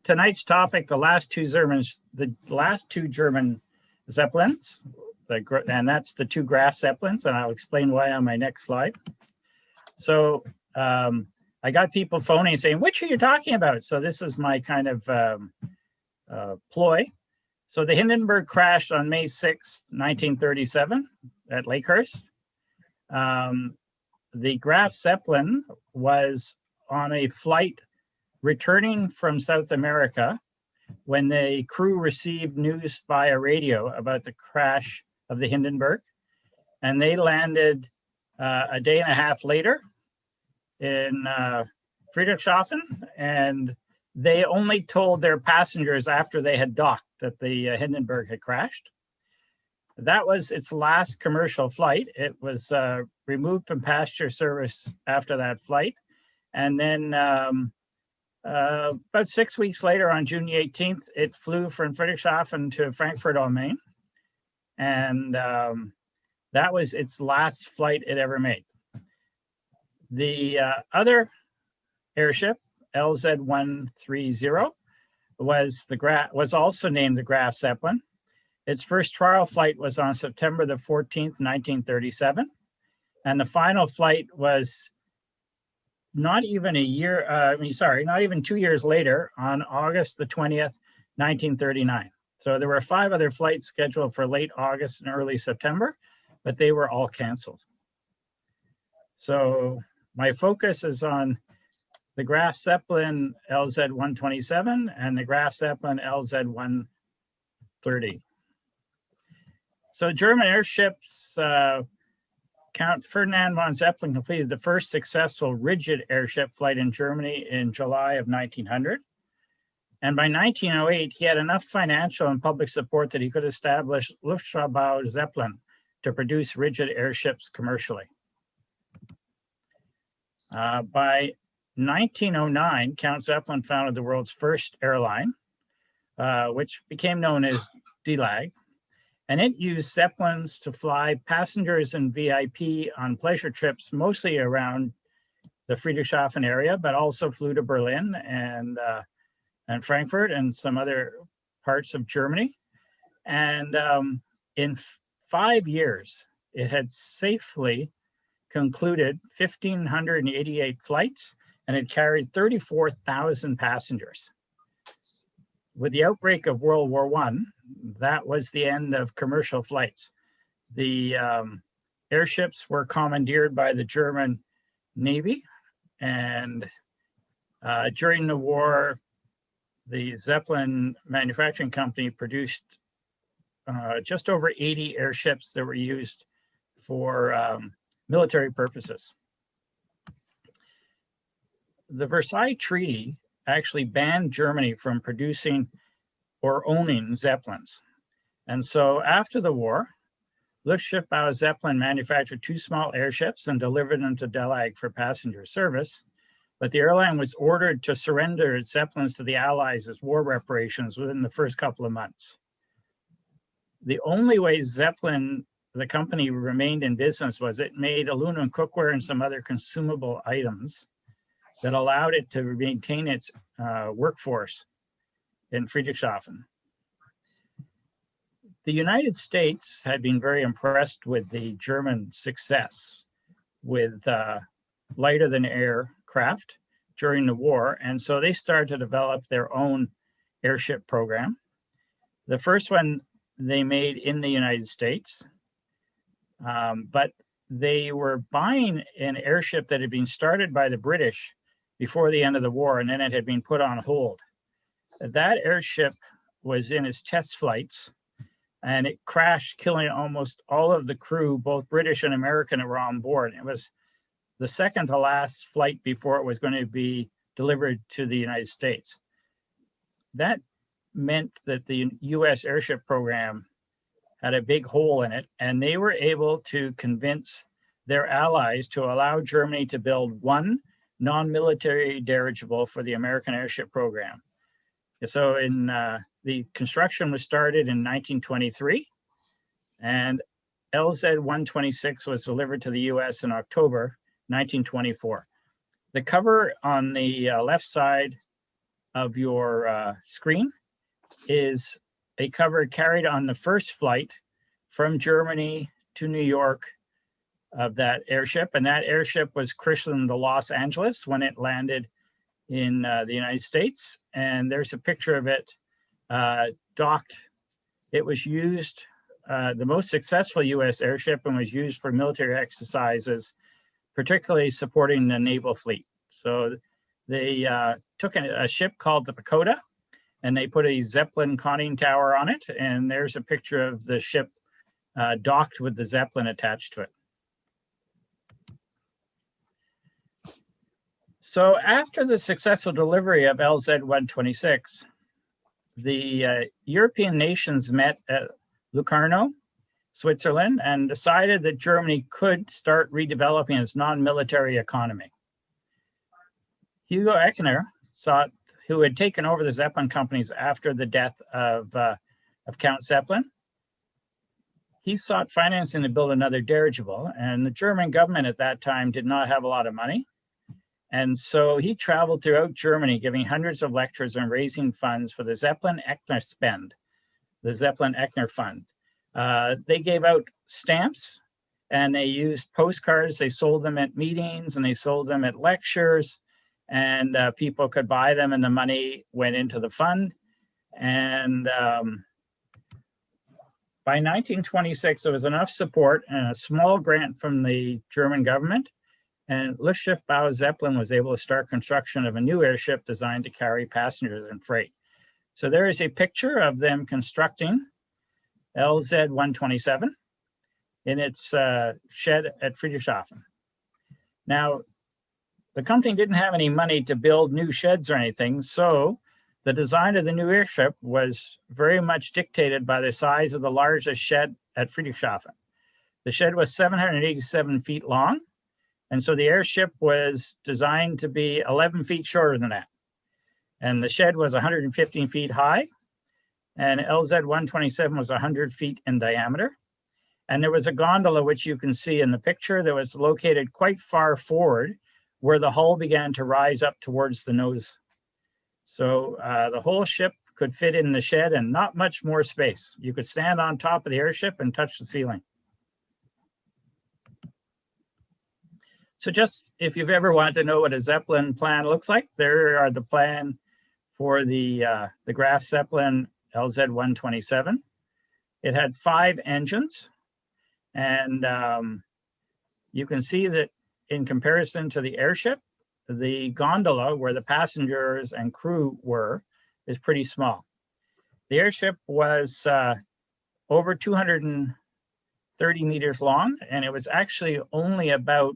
tonight's topic, the last two German Zeppelins, and that's the two Graf Zeppelins, and I'll explain why on my next slide. So I got people phoning saying, which are you talking about? So this was my kind of ploy. So the Hindenburg crashed on May 6, 1937 at Lakehurst. The Graf Zeppelin was on a flight returning from South America when the crew received news via radio about the crash of the Hindenburg. And they landed a day and a half later in Friedrichshafen, and they only told their passengers after they had docked that the Hindenburg had crashed. That was its last commercial flight. It was removed from passenger service after that flight. And then about 6 weeks later, on June 18th, it flew from Friedrichshafen to Frankfurt am Main. And that was its last flight it ever made. The other airship, LZ-130, was also named the Graf Zeppelin. Its first trial flight was on September the 14th, 1937. And the final flight was not even 2 years later, on August the 20th, 1939. So there were 5 other flights scheduled for late August and early September, but they were all canceled. So my focus is on the Graf Zeppelin LZ-127 and the Graf Zeppelin LZ-130. So German airships, Count Ferdinand von Zeppelin completed the first successful rigid airship flight in Germany in July of 1900. And by 1908, he had enough financial and public support that he could establish Luftschifffbau Zeppelin to produce rigid airships commercially. By 1909, Count Zeppelin founded the world's first airline, which became known as DLAG. And it used Zeppelins to fly passengers and VIP on pleasure trips, mostly around the Friedrichshafen area, but also flew to Berlin and Frankfurt and some other parts of Germany. And in 5 years, it had safely concluded 1,588 flights, and it carried 34,000 passengers. With the outbreak of World War I, that was the end of commercial flights. The airships were commandeered by the German Navy, and during the war, the Zeppelin manufacturing company produced just over 80 airships that were used for military purposes. The Versailles Treaty actually banned Germany from producing or owning Zeppelins. And so after the war, Luftschiffbau Zeppelin manufactured 2 small airships and delivered them to DLAG for passenger service. But the airline was ordered to surrender its Zeppelins to the Allies as war reparations within the first couple of months. The only way Zeppelin, the company, remained in business was it made aluminum cookware and some other consumable items that allowed it to maintain its workforce in Friedrichshafen. The United States had been very impressed with the German success with lighter than air craft during the war, and so they started to develop their own airship program. The first one they made in the United States, but they were buying an airship that had been started by the British before the end of the war, and then it had been put on hold. That airship was in its test flights, and it crashed, killing almost all of the crew, both British and American, that were on board. It was the second to last flight before it was going to be delivered to the United States. That meant that the US airship program had a big hole in it, and they were able to convince their allies to allow Germany to build one non-military dirigible for the American airship program. So the construction was started in 1923, and LZ-126 was delivered to the US in October 1924. The cover on the left side of your screen is a cover carried on the first flight from Germany to New York of that airship. And that airship was christened the Los Angeles when it landed in the United States. And there's a picture of it docked. It was used, the most successful US airship, and was used for military exercises, particularly supporting the naval fleet. So they took a ship called the Pagoda, and they put a Zeppelin conning tower on it. And there's a picture of the ship docked with the Zeppelin attached to it. So after the successful delivery of LZ-126, the European nations met at Locarno, Switzerland, and decided that Germany could start redeveloping its non-military economy. Hugo Echner, who had taken over the Zeppelin companies after the death of Count Zeppelin, he sought financing to build another dirigible, and the German government at that time did not have a lot of money. And so he traveled throughout Germany, giving hundreds of lectures and raising funds for the Zeppelin Echner Spend, the Zeppelin Echner Fund. They gave out stamps, and they used postcards. They sold them at meetings, and they sold them at lectures, and people could buy them, and the money went into the fund. And by 1926, there was enough support and a small grant from the German government, and Luftschiffbau Zeppelin was able to start construction of a new airship designed to carry passengers and freight. So there is a picture of them constructing LZ-127 in its shed at Friedrichshafen. Now, the company didn't have any money to build new sheds or anything, so the design of the new airship was very much dictated by the size of the largest shed at Friedrichshafen. The shed was 787 feet long, and so the airship was designed to be 11 feet shorter than that. And the shed was 115 feet high, and LZ-127 was 100 feet in diameter. And there was a gondola, which you can see in the picture, that was located quite far forward, where the hull began to rise up towards the nose. So the whole ship could fit in the shed and not much more space. You could stand on top of the airship and touch the ceiling. So just if you've ever wanted to know what a Zeppelin plan looks like, there are the plan for the Graf Zeppelin LZ-127. It had 5 engines, and you can see that in comparison to the airship, the gondola where the passengers and crew were is pretty small. The airship was over 230 meters long, and it was actually only about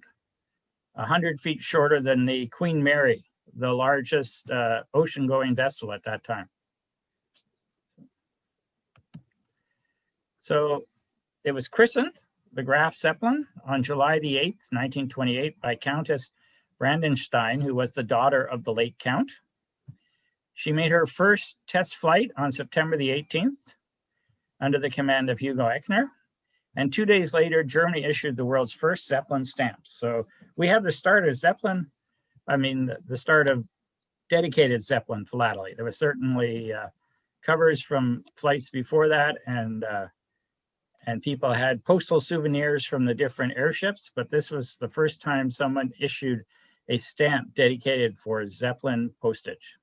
100 feet shorter than the Queen Mary, the largest ocean-going vessel at that time. So it was christened the Graf Zeppelin on July the 8th, 1928 by Countess Brandenstein, who was the daughter of the late Count. She made her first test flight on September the 18th under the command of Hugo Echner. And 2 days later, Germany issued the world's first Zeppelin stamps. So we have the start of Zeppelin, the start of dedicated Zeppelin philately. There was certainly covers from flights before that, and people had postal souvenirs from the different airships, but this was the first time someone issued a stamp dedicated for Zeppelin postage.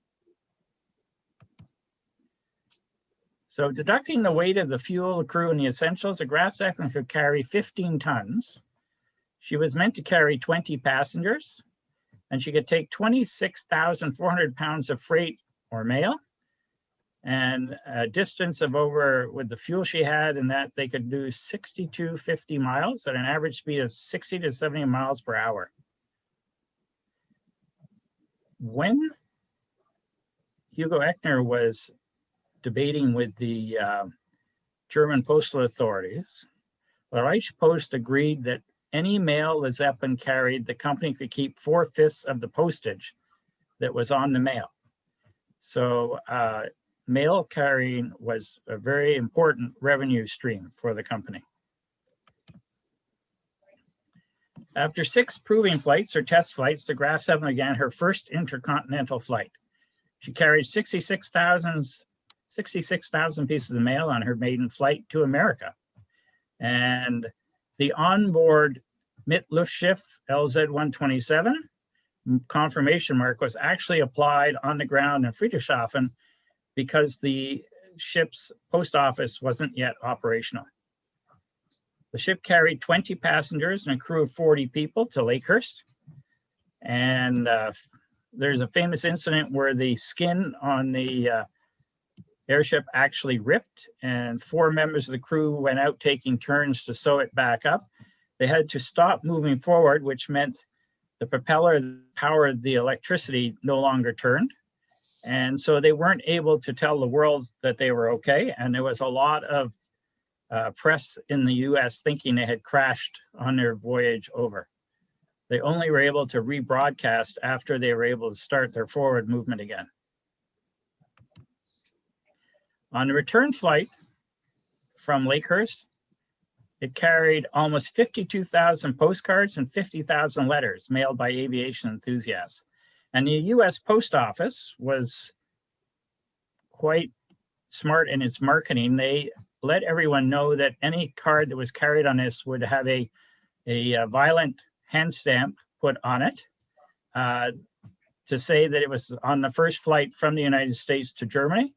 So deducting the weight of the fuel, the crew, and the essentials, the Graf Zeppelin could carry 15 tons. She was meant to carry 20 passengers, and she could take 26,400 pounds of freight or mail, and a distance of over, with the fuel she had, and that they could do 6,250 miles at an average speed of 60 to 70 miles per hour. When Hugo Echner was debating with the German postal authorities, the Reich Post agreed that any mail the Zeppelin carried, the company could keep 4/5 of the postage that was on the mail. So mail carrying was a very important revenue stream for the company. After 6 proving flights or test flights, the Graf Zeppelin began her first intercontinental flight. She carried 66,000 pieces of mail on her maiden flight to America. And the onboard Mitluftschiff LZ-127 confirmation mark was actually applied on the ground in Friedrichshafen because the ship's post office wasn't yet operational. The ship carried 20 passengers and a crew of 40 people to Lakehurst. And there's a famous incident where the skin on the airship actually ripped, and 4 members of the crew went out taking turns to sew it back up. They had to stop moving forward, which meant the propeller that powered the electricity no longer turned. And so they weren't able to tell the world that they were okay. And there was a lot of press in the US thinking they had crashed on their voyage over. They only were able to rebroadcast after they were able to start their forward movement again. On the return flight from Lakehurst, it carried almost 52,000 postcards and 50,000 letters mailed by aviation enthusiasts. And the US Post Office was quite smart in its marketing. They let everyone know that any card that was carried on this would have a violent hand stamp put on it to say that it was on the first flight from the United States to Germany.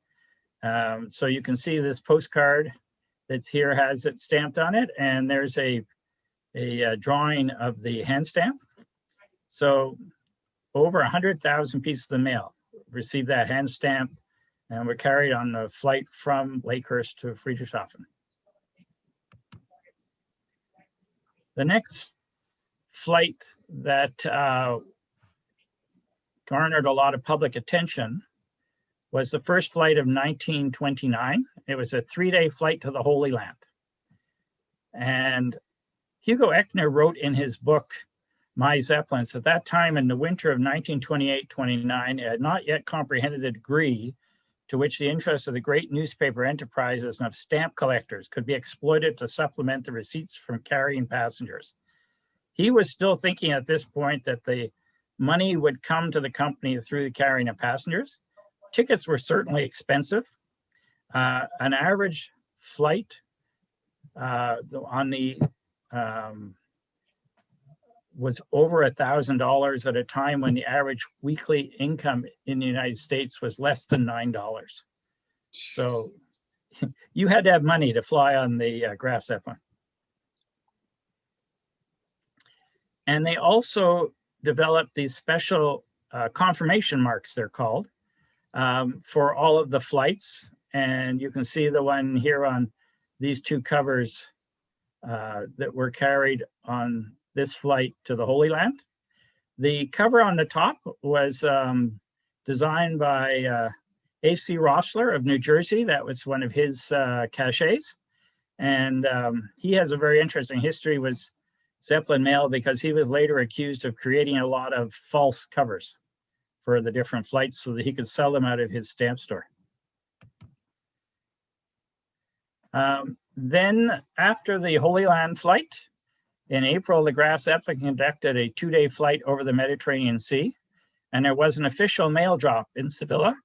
So you can see this postcard that's here has it stamped on it, and there's a drawing of the hand stamp. So over 100,000 pieces of mail received that hand stamp and were carried on the flight from Lakehurst to Friedrichshafen. The next flight that garnered a lot of public attention was the first flight of 1929. It was a 3-day flight to the Holy Land. And Hugo Echner wrote in his book, My Zeppelins, at that time in the winter of 1928-29, it had not yet comprehended the degree to which the interests of the great newspaper enterprises and of stamp collectors could be exploited to supplement the receipts from carrying passengers. He was still thinking at this point that the money would come to the company through the carrying of passengers. Tickets were certainly expensive. An average flight on the was over $1,000 at a time when the average weekly income in the United States was less than $9. So you had to have money to fly on the Graf Zeppelin. And they also developed these special confirmation marks, they're called, for all of the flights. And you can see the one here on these 2 covers that were carried on this flight to the Holy Land. The cover on the top was designed by A.C. Rossler of New Jersey. That was one of his cachets. And he has a very interesting history with Zeppelin mail because he was later accused of creating a lot of false covers for the different flights so that he could sell them out of his stamp store. Then after the Holy Land flight, in April, the Graf Zeppelin conducted a 2-day flight over the Mediterranean Sea, and there was an official mail drop in Sevilla.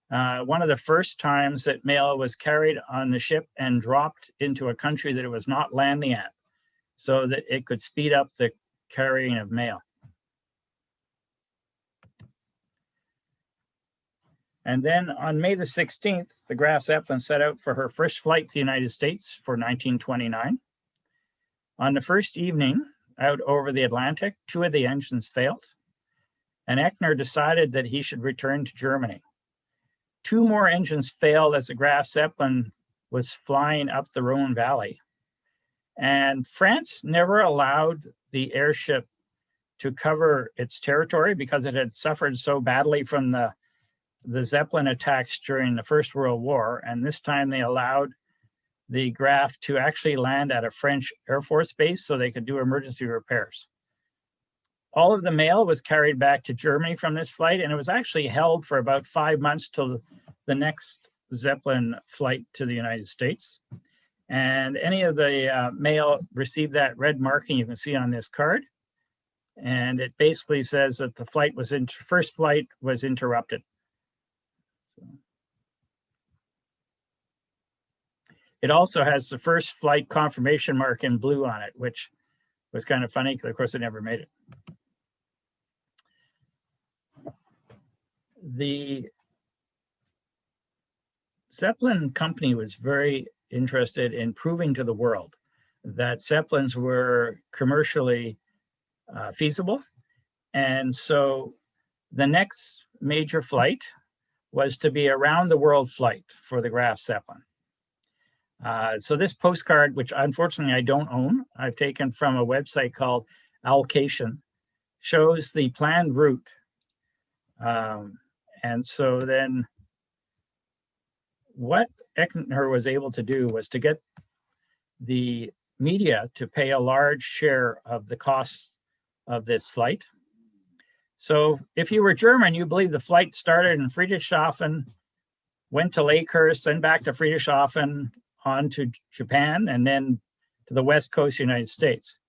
One of the first times that mail was carried on the ship and dropped into a country that it was not landing at, so that it could speed up the carrying of mail. And then on May the 16th, the Graf Zeppelin set out for her first flight to the United States for 1929. On the first evening out over the Atlantic, 2 of the engines failed, and Echner decided that he should return to Germany. 2 more engines failed as the Graf Zeppelin was flying up the Rhone Valley. And France never allowed the airship to cover its territory because it had suffered so badly from the Zeppelin attacks during the First World War. And this time they allowed the Graf to actually land at a French Air Force base so they could do emergency repairs. All of the mail was carried back to Germany from this flight, and it was actually held for about 5 months till the next Zeppelin flight to the United States. And any of the mail received that red marking you can see on this card. And it basically says that the flight was first flight was interrupted. It also has the first flight confirmation mark in blue on it, which was kind of funny because, of course, it never made it. The Zeppelin company was very interested in proving to the world that Zeppelins were commercially feasible. And so the next major flight was to be a round the world flight for the Graf Zeppelin. So this postcard, which unfortunately I don't own, I've taken from a website called Allocation, shows the planned route. And so then what Eckner was able to do was to get the media to pay a large share of the costs of this flight. So if you were German, you believe the flight started in Friedrichshafen, went to Lakehurst, then back to Friedrichshafen, on to Japan, and then to the West Coast of the United States.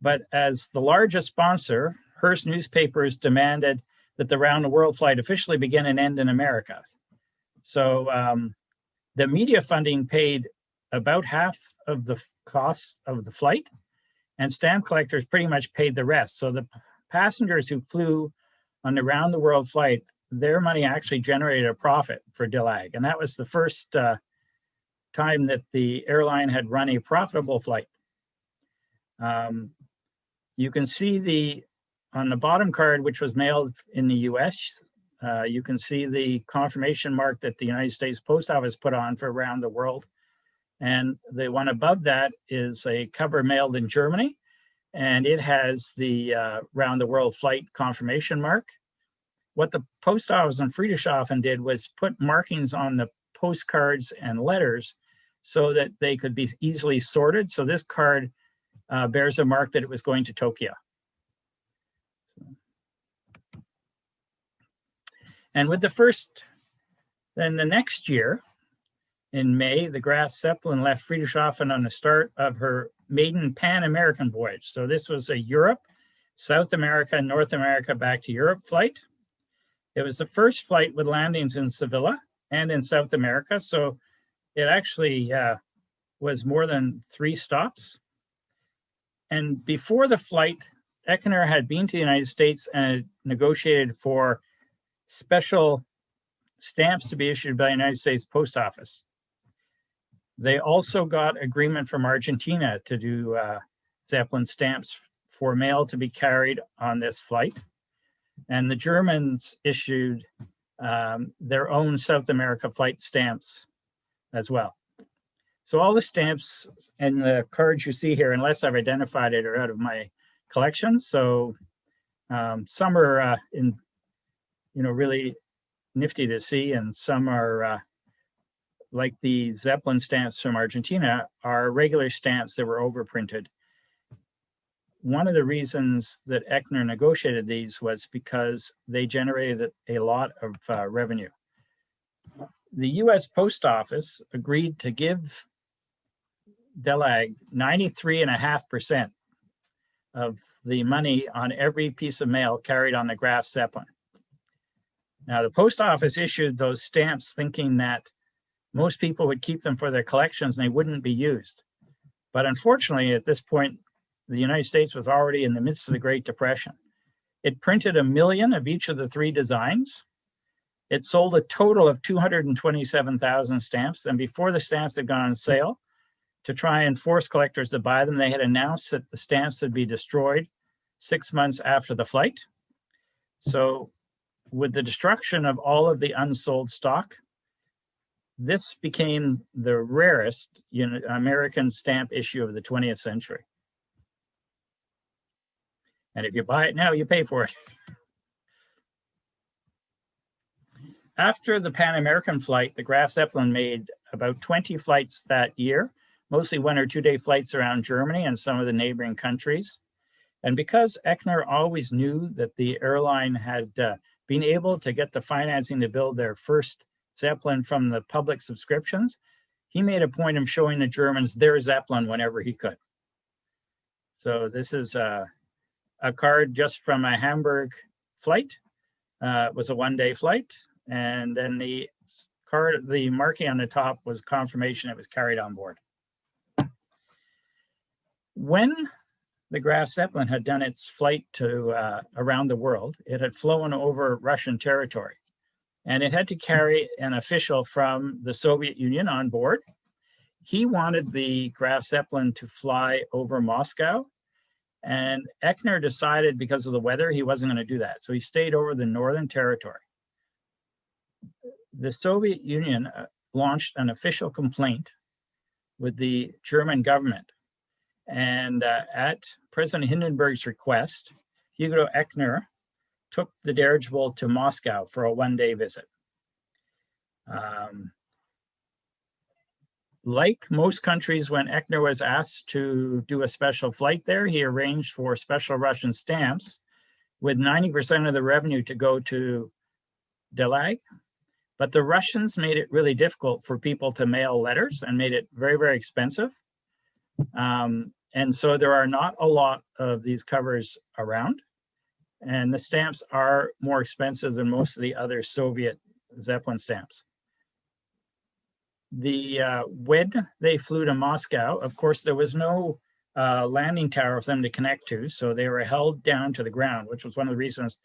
But as the largest sponsor, Hearst newspapers demanded that the round the world flight officially begin and end in America. So the media funding paid about half of the cost of the flight, and stamp collectors pretty much paid the rest. So the passengers who flew on the round the world flight, their money actually generated a profit for DeLag. And that was the first time that the airline had run a profitable flight. You can see on the bottom card, which was mailed in the US, you can see the confirmation mark that the United States Post Office put on for around the world. And the one above that is a cover mailed in Germany, and it has the round the world flight confirmation mark. What the post office in Friedrichshafen did was put markings on the postcards and letters so that they could be easily sorted. So this card bears a mark that it was going to Tokyo. And with then the next year, in May, the Graf Zeppelin left Friedrichshafen on the start of her maiden Pan-American voyage. So this was a Europe, South America, North America, back to Europe flight. It was the first flight with landings in Sevilla and in South America. So it actually was more than 3 stops. And before the flight, Eckner had been to the United States and negotiated for special stamps to be issued by the United States Post Office. They also got agreement from Argentina to do Zeppelin stamps for mail to be carried on this flight. And the Germans issued their own South America flight stamps as well. So all the stamps and the cards you see here, unless I've identified it, are out of my collection. So some are really nifty to see, and some are like the Zeppelin stamps from Argentina are regular stamps that were overprinted. One of the reasons that Eckner negotiated these was because they generated a lot of revenue. The US Post Office agreed to give DeLag 93.5% of the money on every piece of mail carried on the Graf Zeppelin. Now, the post office issued those stamps thinking that most people would keep them for their collections and they wouldn't be used. But unfortunately, at this point, the United States was already in the midst of the Great Depression. It printed 1 million of each of the 3 designs. It sold a total of 227,000 stamps. And before the stamps had gone on sale, to try and force collectors to buy them, they had announced that the stamps would be destroyed 6 months after the flight. So with the destruction of all of the unsold stock, this became the rarest American stamp issue of the 20th century. And if you buy it now, you pay for it. After the Pan American flight, the Graf Zeppelin made about 20 flights that year, mostly 1 or 2 day flights around Germany and some of the neighboring countries. And because Eckner always knew that the airline had been able to get the financing to build their first Zeppelin from the public subscriptions, he made a point of showing the Germans their Zeppelin whenever he could. So this is a card just from a Hamburg flight. It was a 1 day flight. And then the card, the marking on the top was confirmation it was carried on board. When the Graf Zeppelin had done its flight to around the world, it had flown over Russian territory, and it had to carry an official from the Soviet Union on board. He wanted the Graf Zeppelin to fly over Moscow, and Echner decided because of the weather he wasn't going to do that, so he stayed over the Northern Territory. The Soviet Union launched an official complaint with the German government, and at President Hindenburg's request, Hugo Echner took the dirigible to Moscow for a one-day visit. Like most countries, when Echner was asked to do a special flight there, he arranged for special Russian stamps with 90% of the revenue to go to Delag. But the Russians made it really difficult for people to mail letters and made it very, very expensive. And so there are not a lot of these covers around. And the stamps are more expensive than most of the other Soviet Zeppelin stamps. When they flew to Moscow, of course, there was no landing tower for them to connect to, so they were held down to the ground, which was one of the reasons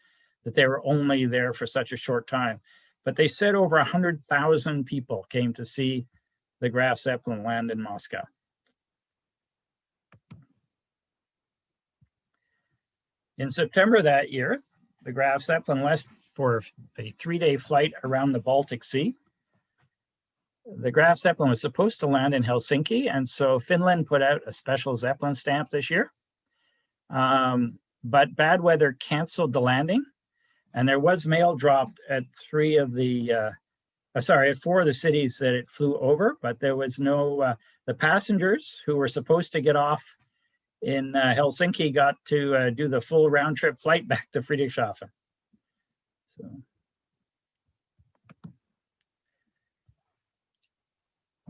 that they were only there for such a short time. But they said over 100,000 people came to see the Graf Zeppelin land in Moscow. In September that year, the Graf Zeppelin left for a 3-day flight around the Baltic Sea. The Graf Zeppelin was supposed to land in Helsinki, and so Finland put out a special Zeppelin stamp this year. But bad weather canceled the landing, and there was mail dropped at 4 of the cities that it flew over, but there was no, the passengers who were supposed to get off in Helsinki got to do the full round trip flight back to Friedrichshafen. So.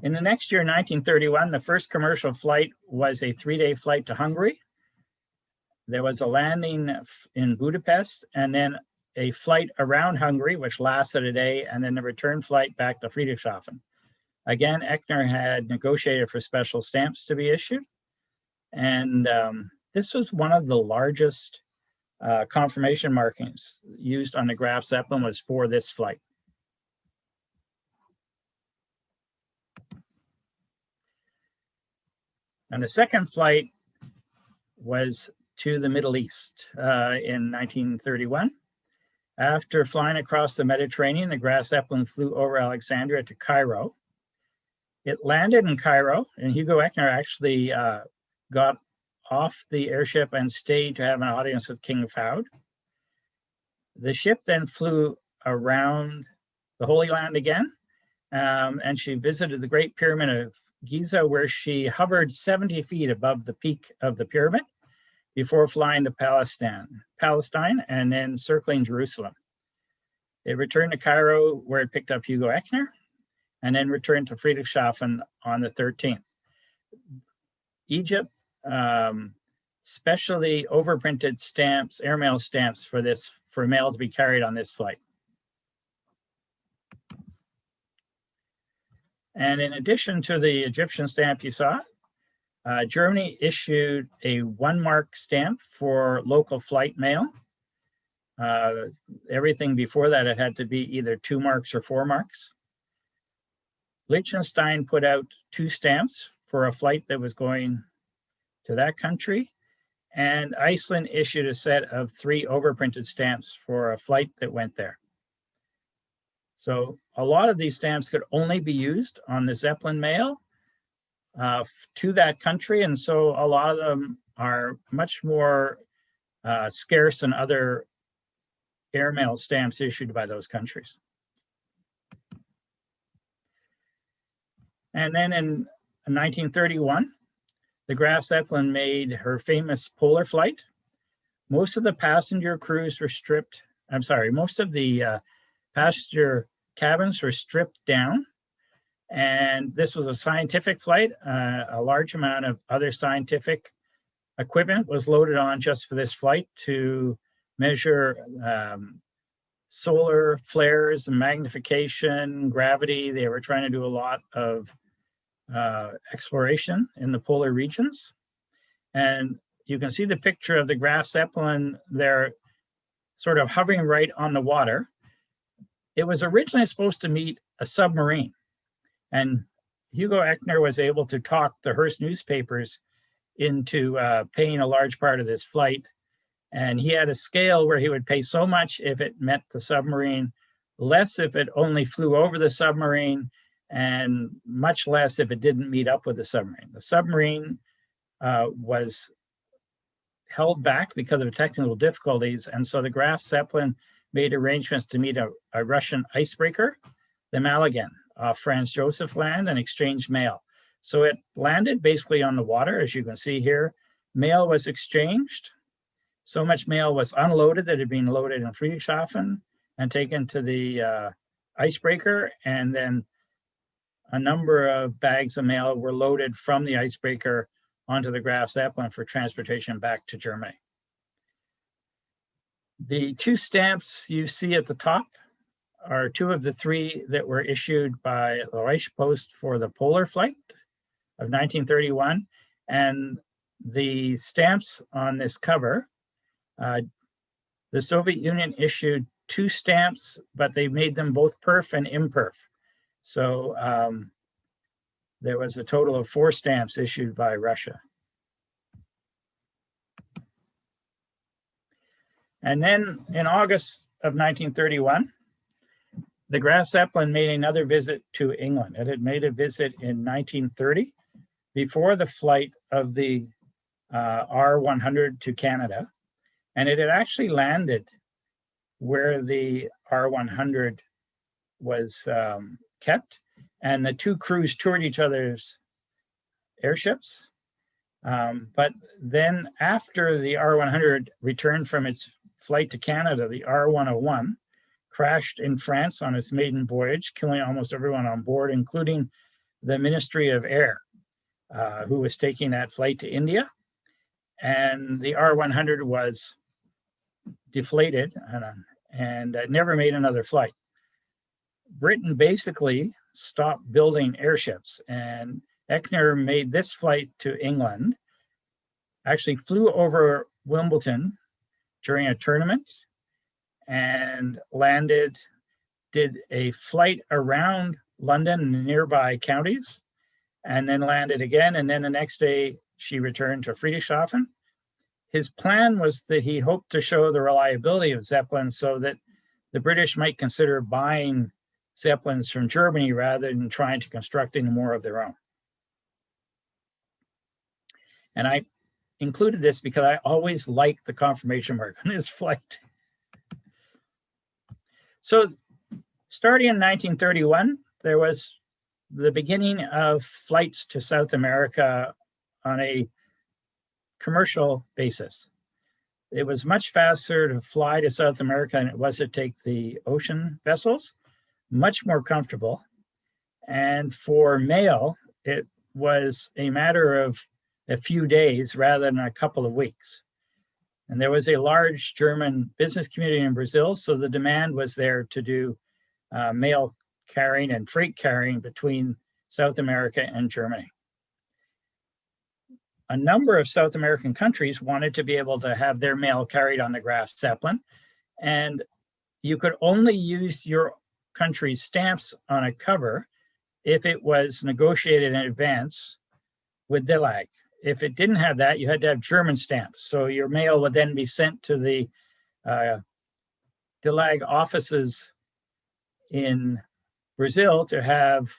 In the next year, 1931, the first commercial flight was a 3-day flight to Hungary. There was a landing in Budapest, and then a flight around Hungary, which lasted a day, and then a return flight back to Friedrichshafen. Again, Echner had negotiated for special stamps to be issued, and this was one of the largest confirmation markings used on the Graf Zeppelin was for this flight. And the second flight was to the Middle East in 1931. After flying across the Mediterranean, the Graf Zeppelin flew over Alexandria to Cairo. It landed in Cairo, and Hugo Echner actually got off the airship and stayed to have an audience with King Fahd. The ship then flew around the Holy Land again, and she visited the Great Pyramid of Giza, where she hovered 70 feet above the peak of the pyramid before flying to Palestine and then circling Jerusalem. It returned to Cairo, where it picked up Hugo Echner, and then returned to Friedrichshafen on the 13th. Egypt specially overprinted stamps, airmail stamps for mail to be carried on this flight. And in addition to the Egyptian stamp you saw, Germany issued a 1-mark stamp for local flight mail. Everything before that, it had to be either 2 marks or 4 marks. Liechtenstein put out 2 stamps for a flight that was going to that country. And Iceland issued a set of 3 overprinted stamps for a flight that went there. So a lot of these stamps could only be used on the Zeppelin mail to that country. And so a lot of them are much more scarce than other airmail stamps issued by those countries. And then in 1931, the Graf Zeppelin made her famous polar flight. Most of the passenger crews were stripped. Most of the passenger cabins were stripped down. And this was a scientific flight. A large amount of other scientific equipment was loaded on just for this flight to measure solar flares and magnification, gravity. They were trying to do a lot of exploration in the polar regions. And you can see the picture of the Graf Zeppelin there, sort of hovering right on the water. It was originally supposed to meet a submarine, and Hugo Echner was able to talk the Hearst newspapers into paying a large part of this flight. And he had a scale where he would pay so much if it met the submarine, less if it only flew over the submarine, and much less if it didn't meet up with the submarine. The submarine was held back because of technical difficulties, and so the Graf Zeppelin made arrangements to meet a Russian icebreaker, the Malagan, off Franz Josef Land, and exchange mail. So it landed basically on the water, as you can see here. Mail was exchanged. So much mail was unloaded that had been loaded in Friedrichshafen and taken to the icebreaker, and then a number of bags of mail were loaded from the icebreaker onto the Graf Zeppelin for transportation back to Germany. The two stamps you see at the top are two of the three that were issued by the Reichspost for the polar flight of 1931. And the stamps on this cover, the Soviet Union issued two stamps, but they made them both perf and imperf. So there was a total of 4 stamps issued by Russia. And then in August of 1931, the Graf Zeppelin made another visit to England. It had made a visit in 1930 before the flight of the R100 to Canada. And it had actually landed where the R100 was kept. And the two crews toured each other's airships. But then after the R100 returned from its flight to Canada, the R101 crashed in France on its maiden voyage, killing almost everyone on board, including the Ministry of Air, who was taking that flight to India. And the R100 was deflated and never made another flight. Britain basically stopped building airships, and Echner made this flight to England, actually flew over Wimbledon during a tournament and landed, did a flight around London and the nearby counties, and then landed again. And then the next day she returned to Friedrichshafen. His plan was that he hoped to show the reliability of Zeppelins so that the British might consider buying Zeppelins from Germany rather than trying to construct any more of their own. And I included this because I always liked the confirmation mark on this flight. So starting in 1931, there was the beginning of flights to South America on a commercial basis. It was much faster to fly to South America than it was to take the ocean vessels, much more comfortable. And for mail, it was a matter of a few days rather than a couple of weeks. And there was a large German business community in Brazil, so the demand was there to do mail carrying and freight carrying between South America and Germany. A number of South American countries wanted to be able to have their mail carried on the Graf Zeppelin, and you could only use your country's stamps on a cover if it was negotiated in advance with DELAG. If it didn't have that, you had to have German stamps. So your mail would then be sent to the DELAG offices in Brazil to have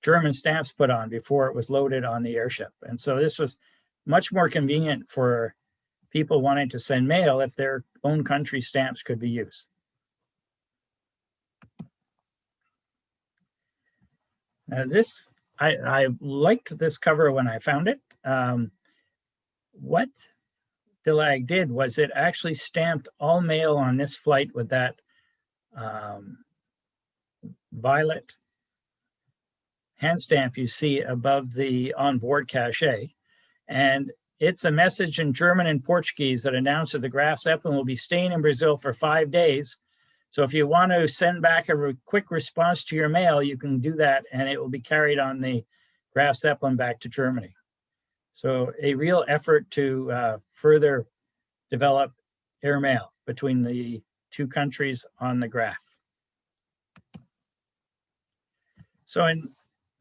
German stamps put on before it was loaded on the airship. And so this was much more convenient for people wanting to send mail if their own country stamps could be used. Now I liked this cover when I found it. What DELAG did was it actually stamped all mail on this flight with that violet hand stamp you see above the onboard cachet. And it's a message in German and Portuguese that announces the Graf Zeppelin will be staying in Brazil for 5 days So if you want to send back a quick response to your mail, you can do that, and it will be carried on the Graf Zeppelin back to Germany. So a real effort to further develop airmail between the two countries on the Graf. So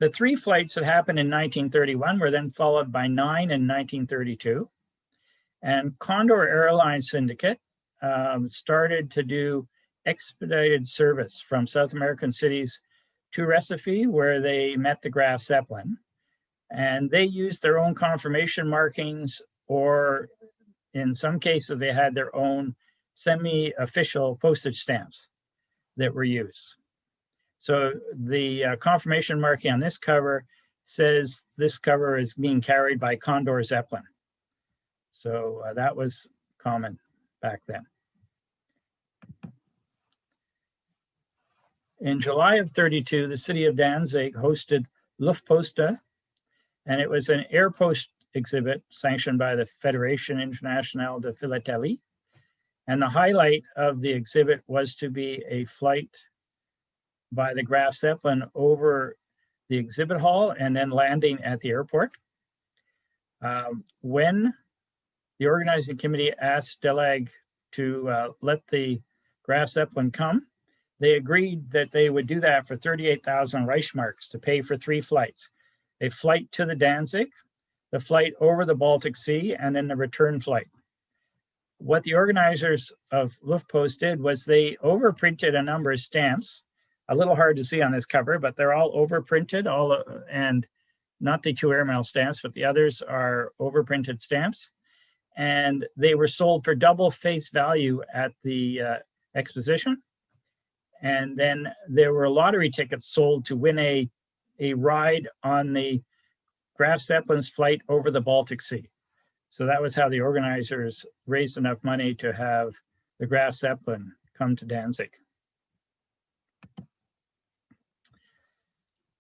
the 3 flights that happened in 1931 were then followed by 9 in 1932. And Condor Airline Syndicate started to do expedited service from South American cities to Recife, where they met the Graf Zeppelin. And they used their own confirmation markings, or in some cases, they had their own semi-official postage stamps that were used. So the confirmation marking on this cover says this cover is being carried by Condor Zeppelin. So that was common back then. In July of 32, the city of Danzig hosted Luftposte, and it was an air post exhibit sanctioned by the Fédération Internationale de Philatelic. And the highlight of the exhibit was to be a flight by the Graf Zeppelin over the exhibit hall and then landing at the airport. When the organizing committee asked Delag to let the Graf Zeppelin come, they agreed that they would do that for 38,000 Reichsmarks to pay for 3 flights. A flight to the Danzig, the flight over the Baltic Sea, and then the return flight. What the organizers of Luftpost did was they overprinted a number of stamps, a little hard to see on this cover, but they're all overprinted, and not the 2 airmail stamps, but the others are overprinted stamps. And they were sold for double face value at the exposition. And then there were lottery tickets sold to win a ride on the Graf Zeppelin's flight over the Baltic Sea. So that was how the organizers raised enough money to have the Graf Zeppelin come to Danzig.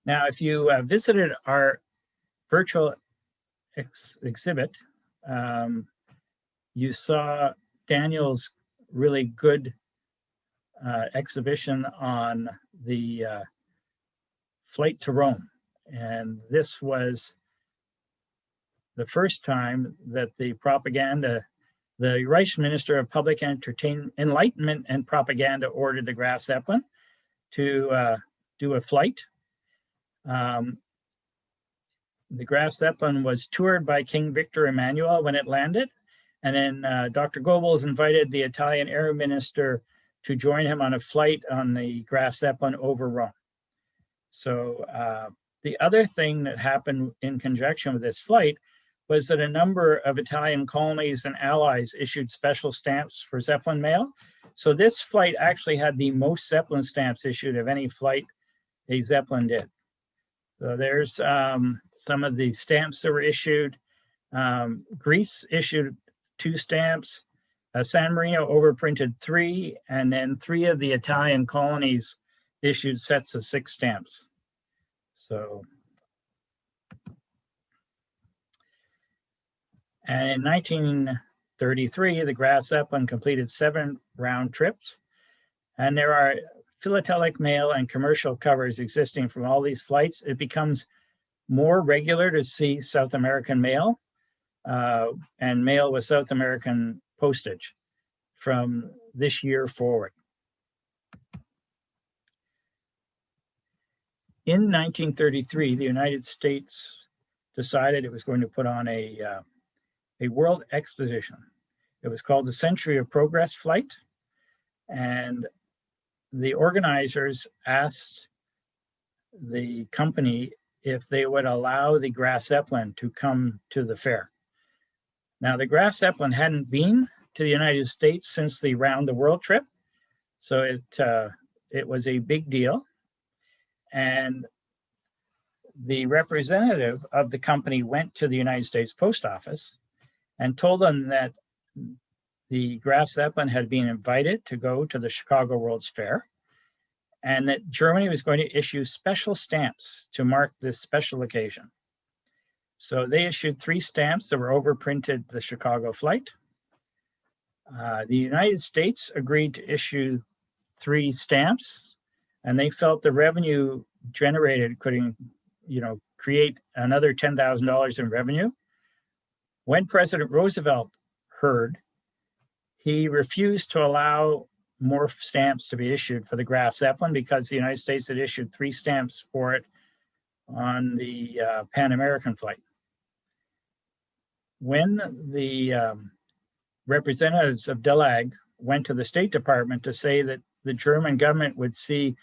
Now, if you visited our virtual exhibit, you saw Daniel's really good exhibition on the flight to Rome. And this was the first time that the Reich Minister of Public Enlightenment and Propaganda ordered the Graf Zeppelin to do a flight. The Graf Zeppelin was toured by King Victor Emmanuel when it landed. And then Dr. Goebbels invited the Italian Air Minister to join him on a flight on the Graf Zeppelin over Rome. So the other thing that happened in conjunction with this flight was that a number of Italian colonies and allies issued special stamps for Zeppelin mail. So this flight actually had the most Zeppelin stamps issued of any flight a Zeppelin did. So there's some of the stamps that were issued. Greece issued 2 stamps. San Marino overprinted 3, and then 3 of the Italian colonies issued sets of 6 stamps. So, and in 1933, the Graf Zeppelin completed 7 round trips, and there are philatelic mail and commercial covers existing from all these flights. It becomes more regular to see South American mail and mail with South American postage from this year forward. In 1933, the United States decided it was going to put on a world exposition. It was called the Century of Progress Flight, and the organizers asked the company if they would allow the Graf Zeppelin to come to the fair. Now, the Graf Zeppelin hadn't been to the United States since the Round the World trip, so it was a big deal. And the representative of the company went to the United States Post Office and told them that the Graf Zeppelin had been invited to go to the Chicago World's Fair, and that Germany was going to issue special stamps to mark this special occasion. So they issued 3 stamps that were overprinted the Chicago flight. The United States agreed to issue 3 stamps, and they felt the revenue generated could, create another $10,000 in revenue. When President Roosevelt heard, he refused to allow more stamps to be issued for the Graf Zeppelin because the United States had issued 3 stamps for it on the Pan American flight. When the representatives of DELAG went to the State Department to say that the German government would see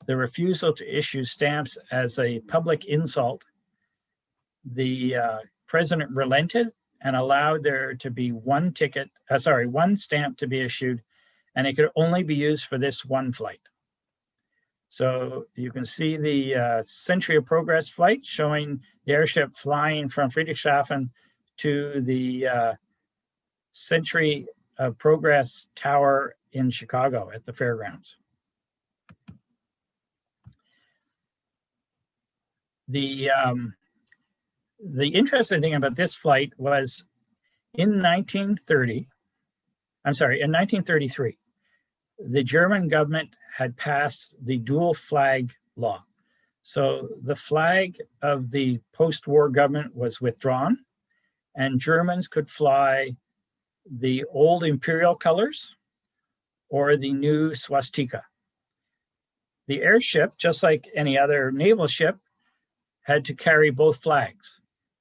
the refusal to issue stamps as a public insult, the president relented and allowed there to be one stamp to be issued, and it could only be used for this one flight. So you can see the Century of Progress flight showing the airship flying from Friedrichshafen to the Century of Progress Tower in Chicago at the fairgrounds. The interesting thing about this flight was in 1933, the German government had passed the dual flag law. So the flag of the post-war government was withdrawn, and Germans could fly the old imperial colors or the new swastika. The airship, just like any other naval ship, had to carry both flags.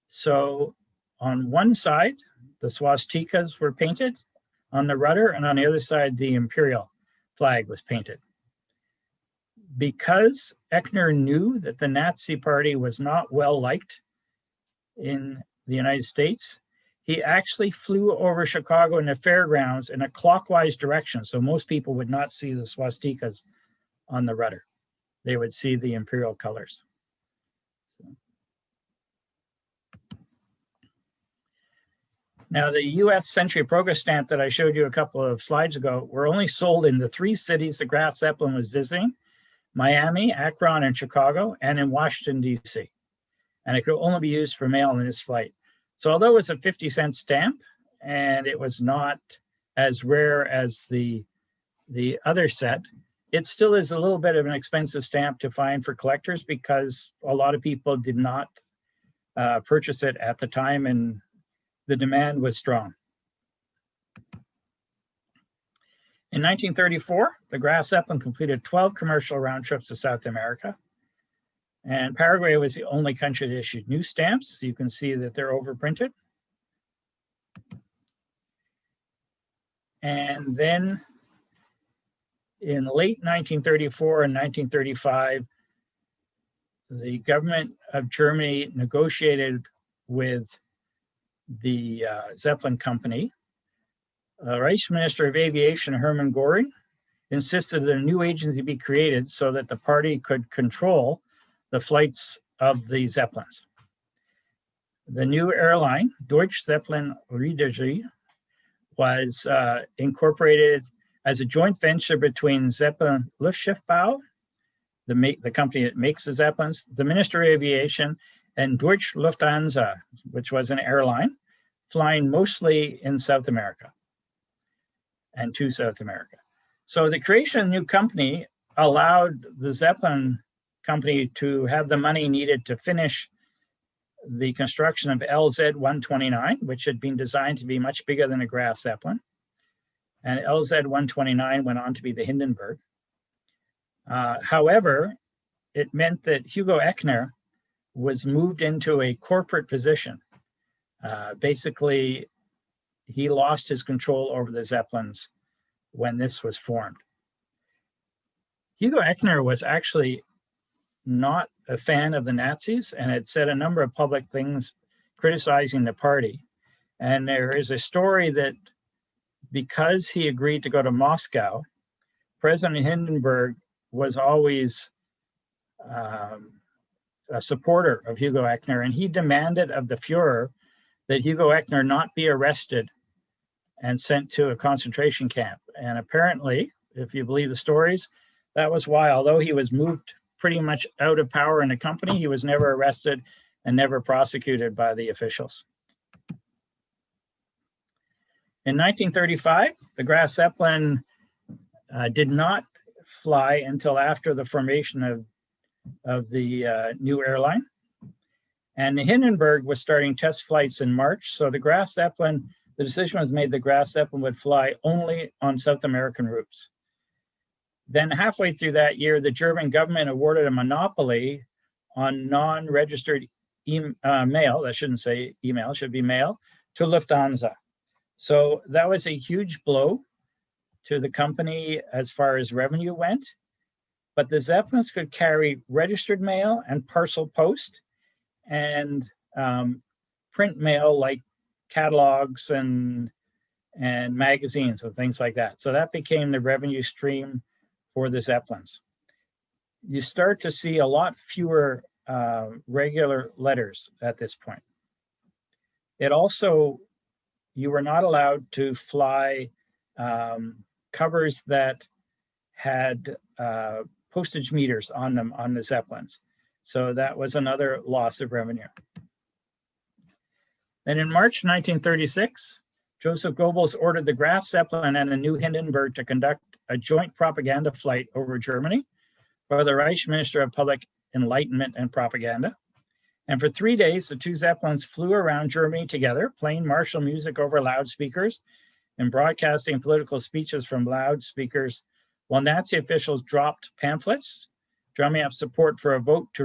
So on one side, the swastikas were painted on the rudder, and on the other side, the imperial flag was painted. Because Echner knew that the Nazi Party was not well liked in the United States, he actually flew over Chicago in the fairgrounds in a clockwise direction. So most people would not see the swastikas on the rudder. They would see the imperial colors. Now, the U.S. Century of Progress stamp that I showed you a couple of slides ago were only sold in the 3 cities the Graf Zeppelin was visiting: Miami, Akron, and Chicago, and in Washington, D.C. And it could only be used for mail in this flight. So although it was a 50-cent stamp, and it was not as rare as the other set, it still is a little bit of an expensive stamp to find for collectors because a lot of people did not purchase it at the time, and the demand was strong. In 1934, the Graf Zeppelin completed 12 commercial round trips to South America. And Paraguay was the only country that issued new stamps. You can see that they're overprinted. And then in late 1934 and 1935, the government of Germany negotiated with the Zeppelin company. Reich Minister of Aviation Hermann Göring insisted that a new agency be created so that the party could control the flights of the Zeppelins. The new airline, Deutsche Zeppelin Reederei, was incorporated as a joint venture between Zeppelin Luftschiffbau, the company that makes the Zeppelins, the Ministry of Aviation, and Deutsche Lufthansa, which was an airline flying mostly in South America and to South America. So the creation of the new company allowed the Zeppelin company to have the money needed to finish the construction of LZ-129, which had been designed to be much bigger than a Graf Zeppelin. And LZ-129 went on to be the Hindenburg. However, it meant that Hugo Echner was moved into a corporate position. Basically, he lost his control over the Zeppelins when this was formed. Hugo Echner was actually not a fan of the Nazis and had said a number of public things criticizing the party. And there is a story that because he agreed to go to Moscow, President Hindenburg was always a supporter of Hugo Echner, and he demanded of the Fuhrer that Hugo Echner not be arrested and sent to a concentration camp. And apparently, if you believe the stories, that was why, although he was moved pretty much out of power in the company, he was never arrested and never prosecuted by the officials. In 1935, the Graf Zeppelin did not fly until after the formation of the new airline. And the Hindenburg was starting test flights in March. So the Graf Zeppelin, the decision was made the Graf Zeppelin would fly only on South American routes. Then halfway through that year, the German government awarded a monopoly on non-registered mail, I shouldn't say email, it should be mail, to Lufthansa. So that was a huge blow to the company as far as revenue went. But the Zeppelins could carry registered mail and parcel post and print mail like catalogs and magazines and things like that. So that became the revenue stream for the Zeppelins. You start to see a lot fewer regular letters at this point. It also, you were not allowed to fly covers that had postage meters on them on the Zeppelins. So that was another loss of revenue. Then in March 1936, Joseph Goebbels ordered the Graf Zeppelin and the new Hindenburg to conduct a joint propaganda flight over Germany by the Reich Minister of Public Enlightenment and Propaganda. And for 3 days, the two Zeppelins flew around Germany together, playing martial music over loudspeakers and broadcasting political speeches from loudspeakers, while Nazi officials dropped pamphlets, drumming up support for a vote to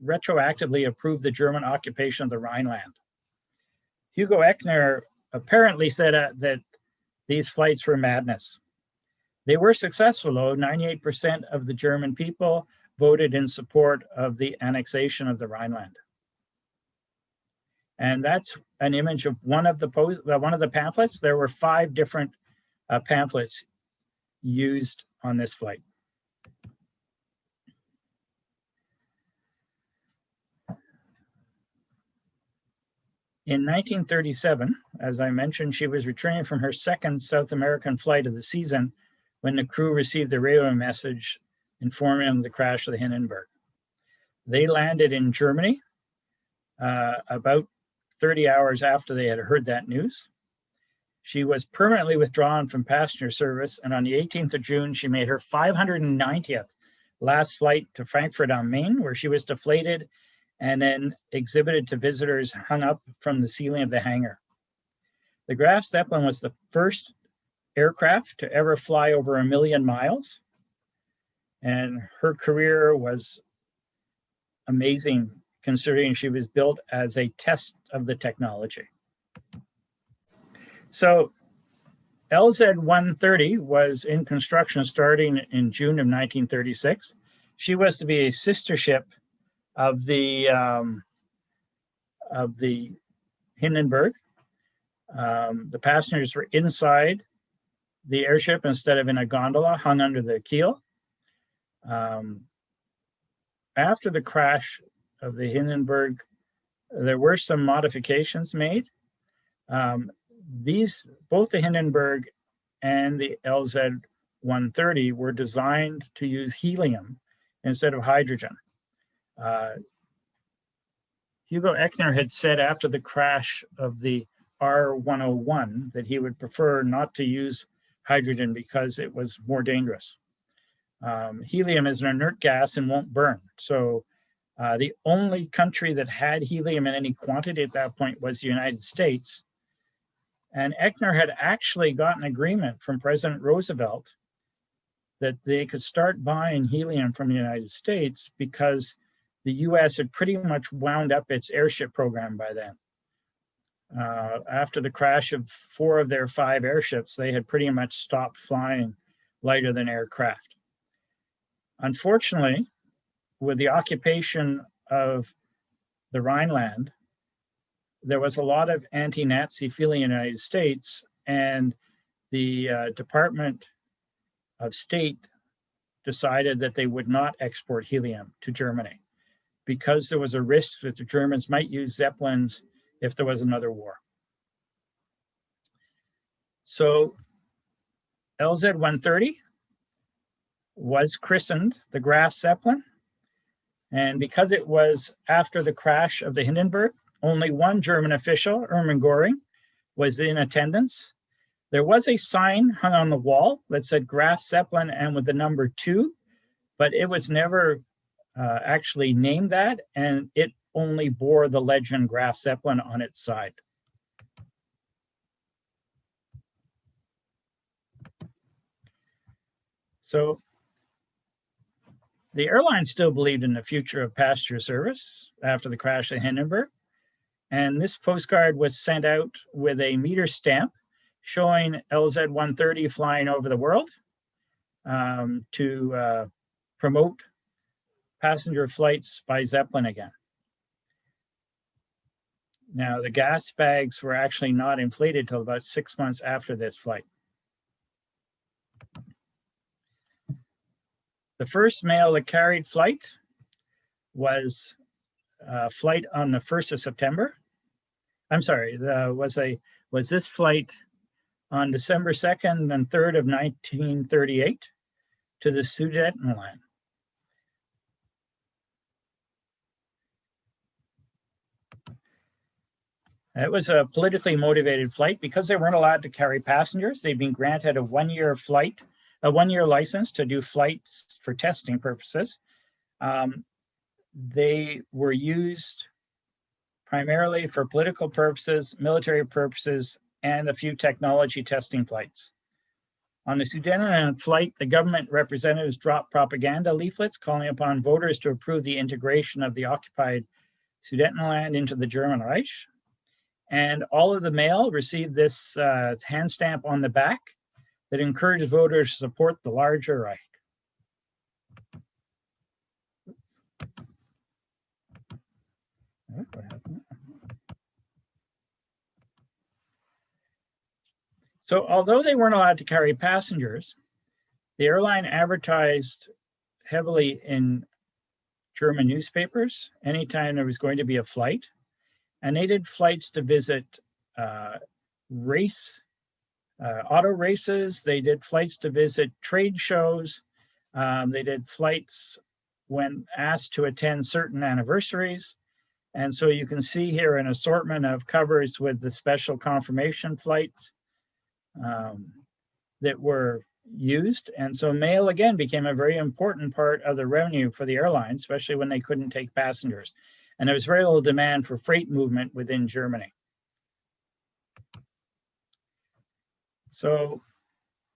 retroactively approve the German occupation of the Rhineland. Hugo Echner apparently said that these flights were madness. They were successful, though. 98% of the German people voted in support of the annexation of the Rhineland. And that's an image of one of the pamphlets. There were 5 different pamphlets used on this flight. In 1937, as I mentioned, she was returning from her second South American flight of the season when the crew received the radio message informing them of the crash of the Hindenburg. They landed in Germany about 30 hours after they had heard that news. She was permanently withdrawn from passenger service, and on the 18th of June, she made her 590th last flight to Frankfurt on Main, where she was deflated and then exhibited to visitors hung up from the ceiling of the hangar. The Graf Zeppelin was the first aircraft to ever fly over 1 million miles, and her career was amazing considering she was built as a test of the technology. So LZ-130 was in construction starting in June of 1936. She was to be a sister ship of the Hindenburg. The passengers were inside the airship instead of in a gondola hung under the keel. After the crash of the Hindenburg, there were some modifications made. Both the Hindenburg and the LZ-130 were designed to use helium instead of hydrogen. Hugo Echner had said after the crash of the R101 that he would prefer not to use hydrogen because it was more dangerous. Helium is an inert gas and won't burn. So the only country that had helium in any quantity at that point was the United States. And Echner had actually gotten agreement from President Roosevelt that they could start buying helium from the United States because the US had pretty much wound up its airship program by then. After the crash of 4 of their 5 airships, they had pretty much stopped flying lighter than aircraft. Unfortunately, with the occupation of the Rhineland, there was a lot of anti-Nazi feeling in the United States, and the Department of State decided that they would not export helium to Germany because there was a risk that the Germans might use Zeppelins if there was another war. So LZ-130 was christened the Graf Zeppelin, and because it was after the crash of the Hindenburg, only one German official, Erwin Göring, was in attendance. There was a sign hung on the wall that said Graf Zeppelin and with the number 2, but it was never actually named that, and it only bore the legend Graf Zeppelin on its side. So the airline still believed in the future of passenger service after the crash at Hindenburg. And this postcard was sent out with a meter stamp showing LZ-130 flying over the world to promote passenger flights by Zeppelin again. Now, the gas bags were actually not inflated till about 6 months after this flight. The first mail that carried flight was a flight on the 1st of September. I'm sorry, was this flight on December 2nd and 3rd of 1938 to the Sudetenland. It was a politically motivated flight because they weren't allowed to carry passengers. They'd been granted a one-year license to do flights for testing purposes. They were used primarily for political purposes, military purposes, and a few technology testing flights. On the Sudetenland flight, the government representatives dropped propaganda leaflets calling upon voters to approve the integration of the occupied Sudetenland into the German Reich. And all of the mail received this hand stamp on the back that encouraged voters to support the larger Reich. What happened? So although they weren't allowed to carry passengers, the airline advertised heavily in German newspapers anytime there was going to be a flight. And they did flights to visit auto races. They did flights to visit trade shows. They did flights when asked to attend certain anniversaries. And so you can see here an assortment of covers with the special confirmation flights that were used. And so mail, again, became a very important part of the revenue for the airline, especially when they couldn't take passengers. And there was very little demand for freight movement within Germany. So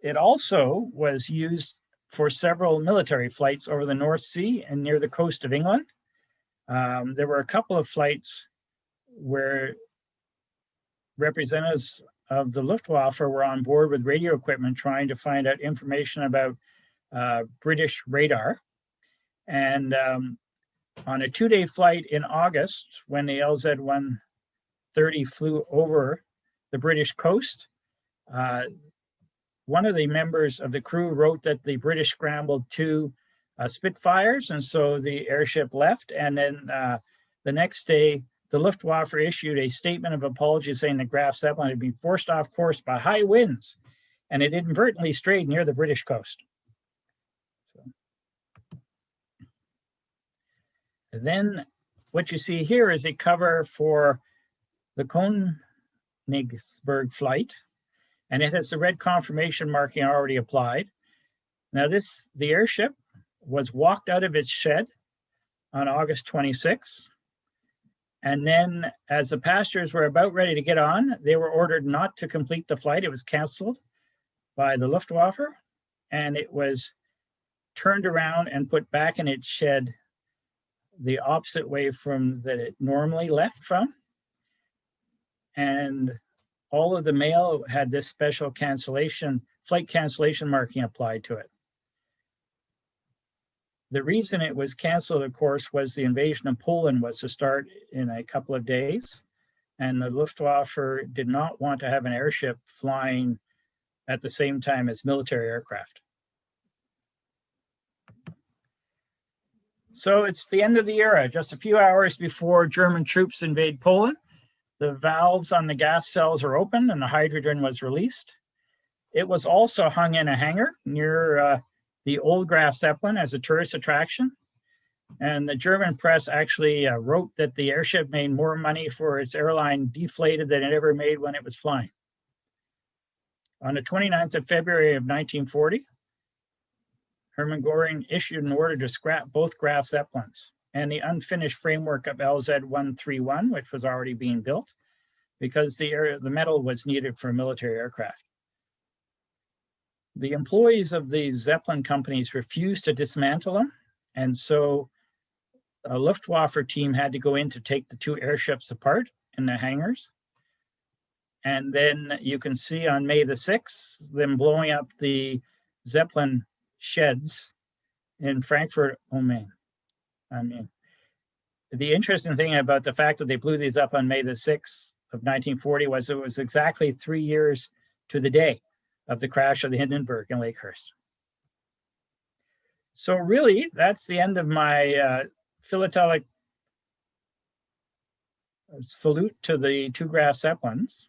it also was used for several military flights over the North Sea and near the coast of England. There were a couple of flights where representatives of the Luftwaffe were on board with radio equipment trying to find out information about British radar. And on a 2-day flight in August, when the LZ-130 flew over the British coast, one of the members of the crew wrote that the British scrambled 2 Spitfires, and so the airship left. And then the next day, the Luftwaffe issued a statement of apology saying that Graf Zeppelin had been forced off course by high winds, and it inadvertently strayed near the British coast. And then what you see here is a cover for the Königsberg flight, and it has the red confirmation marking already applied. Now the airship was walked out of its shed on August 26. And then as the passengers were about ready to get on, they were ordered not to complete the flight. It was canceled by the Luftwaffe, and it was turned around and put back in its shed the opposite way from that it normally left from. And all of the mail had this special flight cancellation marking applied to it. The reason it was canceled, of course, was the invasion of Poland was to start in a couple of days. And the Luftwaffe did not want to have an airship flying at the same time as military aircraft. So it's the end of the era, just a few hours before German troops invade Poland. The valves on the gas cells are open and the hydrogen was released. It was also hung in a hangar near the old Graf Zeppelin as a tourist attraction. And the German press actually wrote that the airship made more money for its airline deflated than it ever made when it was flying. On the 29th of February of 1940, Hermann Göring issued an order to scrap both Graf Zeppelins and the unfinished framework of LZ-131, which was already being built, because the metal was needed for military aircraft. The employees of the Zeppelin companies refused to dismantle them, and so a Luftwaffe team had to go in to take the two airships apart in the hangars. And then you can see on May the 6th, them blowing up the Zeppelin sheds in Frankfurt am Main. I mean, the interesting thing about the fact that they blew these up on May the 6th of 1940 was it was exactly 3 years to the day of the crash of the Hindenburg in Lakehurst. So really, that's the end of my philatelic salute to the two Graf Zeppelins.